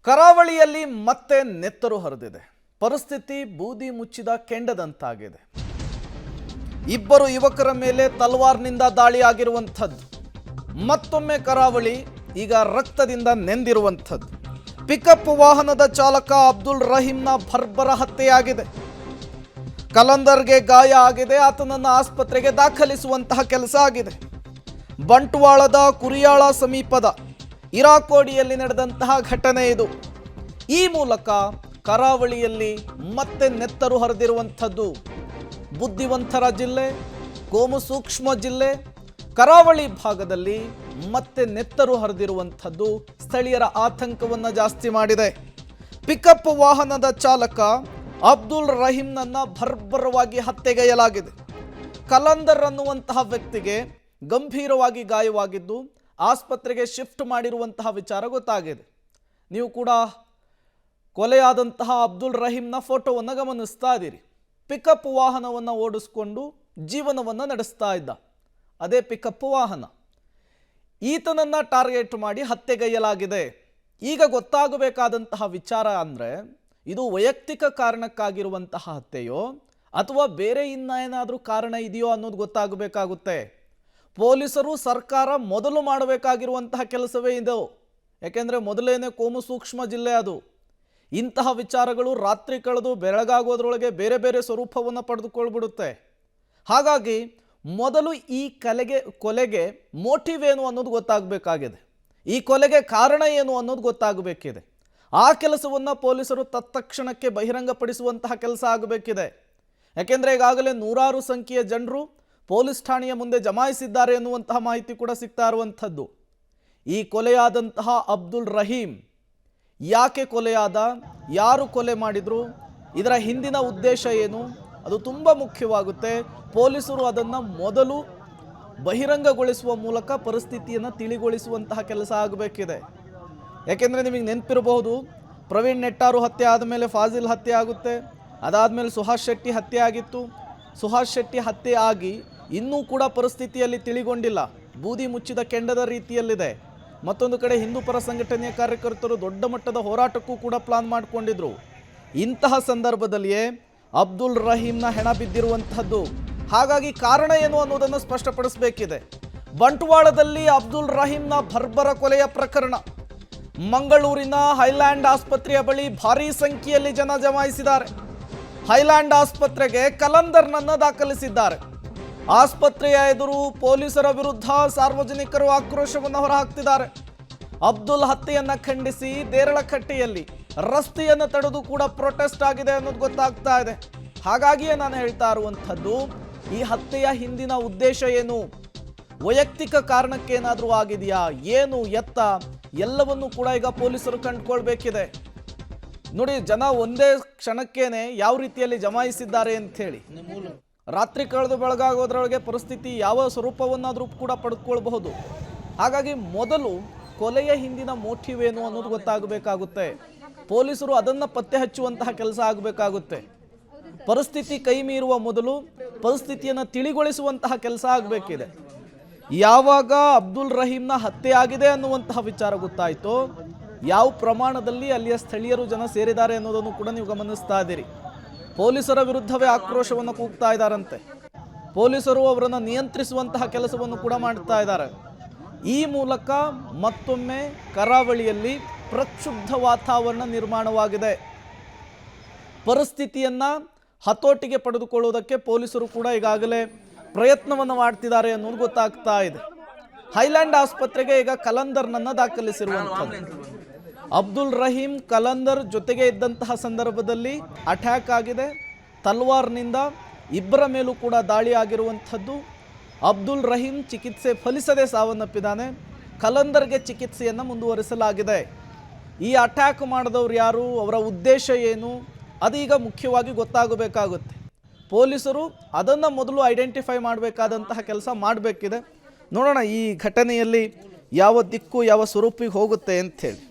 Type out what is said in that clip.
ಕರಾವಳಿಯಲ್ಲಿ ಮತ್ತೆ ನೆತ್ತರು ಹರಿದಿದೆ. ಪರಿಸ್ಥಿತಿ ಬೂದಿ ಮುಚ್ಚಿದ ಕೆಂಡದಂತಾಗಿದೆ. ಇಬ್ಬರು ಯುವಕರ ಮೇಲೆ ತಲವಾರ್ನಿಂದ ದಾಳಿಯಾಗಿರುವಂಥದ್ದು. ಮತ್ತೊಮ್ಮೆ ಕರಾವಳಿ ಈಗ ರಕ್ತದಿಂದ ನೆಂದಿರುವಂಥದ್ದು. ಪಿಕಪ್ ವಾಹನದ ಚಾಲಕ ಅಬ್ದುಲ್ ರಹೀಮ್ನ ಭರ್ಬರ ಹತ್ಯೆಯಾಗಿದೆ. ಕಲಂದರ್ಗೆ ಗಾಯ ಆಗಿದೆ. ಆತನನ್ನು ಆಸ್ಪತ್ರೆಗೆ ದಾಖಲಿಸುವಂತಹ ಕೆಲಸ ಆಗಿದೆ. ಬಂಟ್ವಾಳದ ಕುರಿಯಾಳ ಸಮೀಪದ ಇರಾಕೋಡಿಯಲ್ಲಿ ನಡೆದಂತಹ ಘಟನೆ ಇದು. ಈ ಮೂಲಕ ಕರಾವಳಿಯಲ್ಲಿ ಮತ್ತೆ ನೆತ್ತರು ಹರಿದಿರುವಂಥದ್ದು. ಬುದ್ಧಿವಂತರ ಜಿಲ್ಲೆ, ಕೋಮು ಸೂಕ್ಷ್ಮ ಜಿಲ್ಲೆ, ಕರಾವಳಿ ಭಾಗದಲ್ಲಿ ಮತ್ತೆ ನೆತ್ತರು ಹರಿದಿರುವಂಥದ್ದು ಸ್ಥಳೀಯರ ಆತಂಕವನ್ನು ಜಾಸ್ತಿ ಮಾಡಿದೆ. ಪಿಕಪ್ ವಾಹನದ ಚಾಲಕ ಅಬ್ದುಲ್ ರಹೀಮ್ನನ್ನ ಭರ್ಬರವಾಗಿ ಹತ್ಯೆಗೈಯಲಾಗಿದೆ. ಕಲಂದರ್ ಅನ್ನುವಂತಹ ವ್ಯಕ್ತಿಗೆ ಗಂಭೀರವಾಗಿ ಗಾಯವಾಗಿದ್ದು ಆಸ್ಪತ್ರೆಗೆ ಶಿಫ್ಟ್ ಮಾಡಿರುವಂತಹ ವಿಚಾರ ಗೊತ್ತಾಗಿದೆ. ನೀವು ಕೂಡ ಕೊಲೆಯಾದಂತಹ ಅಬ್ದುಲ್ ರಹೀಮ್ನ ಫೋಟೋವನ್ನು ಗಮನಿಸ್ತಾ ಇದ್ದೀರಿ. ಪಿಕಪ್ ವಾಹನವನ್ನು ಓಡಿಸ್ಕೊಂಡು ಜೀವನವನ್ನು ನಡೆಸ್ತಾ ಇದ್ದ. ಅದೇ ಪಿಕಪ್ ವಾಹನ. ಈತನನ್ನು ಟಾರ್ಗೆಟ್ ಮಾಡಿ ಹತ್ಯೆಗೈಯಲಾಗಿದೆ. ಈಗ ಗೊತ್ತಾಗಬೇಕಾದಂತಹ ವಿಚಾರ ಅಂದರೆ ಇದು ವೈಯಕ್ತಿಕ ಕಾರಣಕ್ಕಾಗಿರುವಂತಹ ಹತ್ಯೆಯೋ ಅಥವಾ ಬೇರೆ ಇನ್ನೇನಾದರೂ ಕಾರಣ ಇದೆಯೋ ಅನ್ನೋದು ಗೊತ್ತಾಗಬೇಕಾಗುತ್ತೆ. ಪೊಲೀಸರು, ಸರ್ಕಾರ ಮೊದಲು ಮಾಡಬೇಕಾಗಿರುವಂತಹ ಕೆಲಸವೇ ಇದು. ಯಾಕೆಂದರೆ ಮೊದಲೇನೆ ಕೋಮು ಸೂಕ್ಷ್ಮ ಜಿಲ್ಲೆ ಅದು. ಇಂತಹ ವಿಚಾರಗಳು ರಾತ್ರಿ ಕಳೆದು ಬೆಳಗಾಗೋದ್ರೊಳಗೆ ಬೇರೆ ಬೇರೆ ಸ್ವರೂಪವನ್ನು ಪಡೆದುಕೊಳ್ಬಿಡುತ್ತೆ. ಹಾಗಾಗಿ ಮೊದಲು ಈ ಕೊಲೆಗೆ ಮೋಟಿವ್ ಏನು ಅನ್ನೋದು ಗೊತ್ತಾಗಬೇಕಾಗಿದೆ. ಈ ಕೊಲೆಗೆ ಕಾರಣ ಏನು ಅನ್ನೋದು ಗೊತ್ತಾಗಬೇಕಿದೆ. ಆ ಕೆಲಸವನ್ನು ಪೊಲೀಸರು ತತ್ಕ್ಷಣಕ್ಕೆ ಬಹಿರಂಗಪಡಿಸುವಂತಹ ಕೆಲಸ ಆಗಬೇಕಿದೆ. ಯಾಕೆಂದರೆ ಈಗಾಗಲೇ ನೂರಾರು ಸಂಖ್ಯೆಯ ಜನರು ಪೊಲೀಸ್ ಠಾಣೆಯ ಮುಂದೆ ಜಮಾಯಿಸಿದ್ದಾರೆ ಎನ್ನುವಂತಹ ಮಾಹಿತಿ ಕೂಡ ಸಿಗ್ತಾ ಇರುವಂಥದ್ದು. ಈ ಕೊಲೆಯಾದಂತಹ ಅಬ್ದುಲ್ ರಹೀಮ್ ಯಾಕೆ ಕೊಲೆಯಾದ, ಯಾರು ಕೊಲೆ ಮಾಡಿದ್ರು, ಇದರ ಹಿಂದಿನ ಉದ್ದೇಶ ಏನು, ಅದು ತುಂಬ ಮುಖ್ಯವಾಗುತ್ತೆ. ಪೊಲೀಸರು ಅದನ್ನು ಮೊದಲು ಬಹಿರಂಗಗೊಳಿಸುವ ಮೂಲಕ ಪರಿಸ್ಥಿತಿಯನ್ನು ತಿಳಿಗೊಳಿಸುವಂತಹ ಕೆಲಸ ಆಗಬೇಕಿದೆ. ಯಾಕೆಂದರೆ ನಿಮಗೆ ನೆನಪಿರಬಹುದು, ಪ್ರವೀಣ್ ನೆಟ್ಟಾರು ಹತ್ಯೆ ಆದಮೇಲೆ ಫಾಜಿಲ್ ಹತ್ಯೆ ಆಗುತ್ತೆ. ಅದಾದಮೇಲೆ ಸುಹಾಸ್ ಶೆಟ್ಟಿ ಹತ್ಯೆ ಆಗಿತ್ತು. ಸುಹಾಸ್ ಶೆಟ್ಟಿ ಹತ್ಯೆ ಆಗಿ ಇನ್ನೂ ಕೂಡ ಪರಿಸ್ಥಿತಿಯಲ್ಲಿ ತಿಳಿಗೊಂಡಿಲ್ಲ. ಬೂದಿ ಮುಚ್ಚಿದ ಕೆಂಡದ ರೀತಿಯಲ್ಲಿದೆ. ಮತ್ತೊಂದು ಕಡೆ ಹಿಂದೂ ಪರ ಸಂಘಟನೆಯ ಕಾರ್ಯಕರ್ತರು ದೊಡ್ಡ ಮಟ್ಟದ ಹೋರಾಟಕ್ಕೂ ಕೂಡ ಪ್ಲಾನ್ ಮಾಡಿಕೊಂಡಿದ್ರು. ಇಂತಹ ಸಂದರ್ಭದಲ್ಲಿಯೇ ಅಬ್ದುಲ್ ರಹೀಮ್ನ ಹೆಣ ಬಿದ್ದಿರುವಂತಹದ್ದು. ಹಾಗಾಗಿ ಕಾರಣ ಏನು ಅನ್ನೋದನ್ನು ಸ್ಪಷ್ಟಪಡಿಸಬೇಕಿದೆ. ಬಂಟ್ವಾಳದಲ್ಲಿ ಅಬ್ದುಲ್ ರಹೀಮ್ನ ಭರ್ಬರ ಕೊಲೆಯ ಪ್ರಕರಣ. ಮಂಗಳೂರಿನ ಹೈಲ್ಯಾಂಡ್ ಆಸ್ಪತ್ರೆಯ ಬಳಿ ಭಾರೀ ಸಂಖ್ಯೆಯಲ್ಲಿ ಜನ ಜಮಾಯಿಸಿದ್ದಾರೆ. ಹೈಲ್ಯಾಂಡ್ ಆಸ್ಪತ್ರೆಗೆ ಕಲಂದರ್ನನ್ನು ದಾಖಲಿಸಿದ್ದಾರೆ. ಆಸ್ಪತ್ರೆಯ ಎದುರು ಪೊಲೀಸರ ವಿರುದ್ಧ ಸಾರ್ವಜನಿಕರು ಆಕ್ರೋಶವನ್ನು ಹೊರಹಾಕ್ತಿದ್ದಾರೆ. ಅಬ್ದುಲ್ ಹತ್ಯೆಯನ್ನು ಖಂಡಿಸಿ ದೇರಳಕಟ್ಟೆಯಲ್ಲಿ ರಸ್ತೆಯನ್ನು ತಡೆದು ಕೂಡ ಪ್ರೊಟೆಸ್ಟ್ ಆಗಿದೆ ಅನ್ನೋದು ಗೊತ್ತಾಗ್ತಾ ಇದೆ. ಹಾಗಾಗಿಯೇ ನಾನು ಹೇಳ್ತಾ ಇರುವಂಥದ್ದು, ಈ ಹತ್ಯೆಯ ಹಿಂದಿನ ಉದ್ದೇಶ ಏನು, ವೈಯಕ್ತಿಕ ಕಾರಣಕ್ಕೇನಾದರೂ ಆಗಿದೆಯಾ, ಏನು ಎತ್ತ, ಎಲ್ಲವನ್ನೂ ಕೂಡ ಈಗ ಪೊಲೀಸರು ಕಂಡುಕೊಳ್ಬೇಕಿದೆ. ನೋಡಿ, ಜನ ಒಂದೇ ಕ್ಷಣಕ್ಕೇನೆ ಯಾವ ರೀತಿಯಲ್ಲಿ ಜಮಾಯಿಸಿದ್ದಾರೆ ಅಂಥೇಳಿ. ರಾತ್ರಿ ಕಳೆದು ಬೆಳಗಾಗೋದ್ರೊಳಗೆ ಪರಿಸ್ಥಿತಿ ಯಾವ ಸ್ವರೂಪವನ್ನಾದರೂ ಕೂಡ ಪಡೆದುಕೊಳ್ಬಹುದು. ಹಾಗಾಗಿ ಮೊದಲು ಕೊಲೆಯ ಹಿಂದಿನ ಮೋಟಿವ್ ಏನು ಅನ್ನೋದು ಗೊತ್ತಾಗಬೇಕಾಗುತ್ತೆ. ಪೊಲೀಸರು ಅದನ್ನು ಪತ್ತೆ ಹಚ್ಚುವಂತಹ ಕೆಲಸ ಆಗಬೇಕಾಗುತ್ತೆ. ಪರಿಸ್ಥಿತಿ ಕೈ ಮೀರುವ ಮೊದಲು ಪರಿಸ್ಥಿತಿಯನ್ನು ತಿಳಿಗೊಳಿಸುವಂತಹ ಕೆಲಸ ಆಗಬೇಕಿದೆ. ಯಾವಾಗ ಅಬ್ದುಲ್ ರಹೀಮ್ನ ಹತ್ಯೆ ಆಗಿದೆ ಅನ್ನುವಂತಹ ವಿಚಾರ ಗೊತ್ತಾಯಿತು, ಯಾವ ಪ್ರಮಾಣದಲ್ಲಿ ಅಲ್ಲಿಯ ಸ್ಥಳೀಯರು ಜನ ಸೇರಿದ್ದಾರೆ ಅನ್ನೋದನ್ನು ಕೂಡ ನೀವು ಗಮನಿಸ್ತಾ ಇದ್ದೀರಿ. ಪೊಲೀಸರ ವಿರುದ್ಧವೇ ಆಕ್ರೋಶವನ್ನು ಕೂಗ್ತಾ ಇದ್ದಾರಂತೆ. ಪೊಲೀಸರು ಅವರನ್ನು ನಿಯಂತ್ರಿಸುವಂತಹ ಕೆಲಸವನ್ನು ಕೂಡ ಮಾಡ್ತಾ ಇದ್ದಾರೆ. ಈ ಮೂಲಕ ಮತ್ತೊಮ್ಮೆ ಕರಾವಳಿಯಲ್ಲಿ ಪ್ರಕ್ಷುಬ್ಧ ವಾತಾವರಣ ನಿರ್ಮಾಣವಾಗಿದೆ. ಪರಿಸ್ಥಿತಿಯನ್ನು ಹತೋಟಿಗೆ ಪಡೆದುಕೊಳ್ಳುವುದಕ್ಕೆ ಪೊಲೀಸರು ಕೂಡ ಈಗಾಗಲೇ ಪ್ರಯತ್ನವನ್ನು ಮಾಡ್ತಿದ್ದಾರೆ ಅನ್ನೋದು ಗೊತ್ತಾಗ್ತಾ ಇದೆ. ಹೈಲ್ಯಾಂಡ್ ಆಸ್ಪತ್ರೆಗೆ ಈಗ ಕಲಂದರ್ನನ್ನು ದಾಖಲಿಸಿರುವಂಥದ್ದು. ಅಬ್ದುಲ್ ರಹೀಮ್ ಕಲಂದರ್ ಜೊತೆಗೆ ಇದ್ದಂತಹ ಸಂದರ್ಭದಲ್ಲಿ ಅಟ್ಯಾಕ್ ಆಗಿದೆ. ತಲ್ವಾರ್ನಿಂದ ಇಬ್ಬರ ಮೇಲೂ ಕೂಡ ದಾಳಿ ಆಗಿರುವಂಥದ್ದು. ಅಬ್ದುಲ್ ರಹೀಮ್ ಚಿಕಿತ್ಸೆ ಫಲಿಸದೆ ಸಾವನ್ನಪ್ಪಿದ್ದಾನೆ. ಕಲಂದರ್ಗೆ ಚಿಕಿತ್ಸೆಯನ್ನು ಮುಂದುವರಿಸಲಾಗಿದೆ. ಈ ಅಟ್ಯಾಕ್ ಮಾಡಿದವರು ಯಾರು, ಅವರ ಉದ್ದೇಶ ಏನು, ಅದೀಗ ಮುಖ್ಯವಾಗಿ ಗೊತ್ತಾಗಬೇಕಾಗುತ್ತೆ. ಪೊಲೀಸರು ಅದನ್ನು ಮೊದಲು ಐಡೆಂಟಿಫೈ ಮಾಡಬೇಕಾದಂತಹ ಕೆಲಸ ಮಾಡಬೇಕಿದೆ. ನೋಡೋಣ ಈ ಘಟನೆಯಲ್ಲಿ ಯಾವ ದಿಕ್ಕು ಯಾವ ಸ್ವರೂಪಿಗೆ ಹೋಗುತ್ತೆ ಅಂಥೇಳಿ.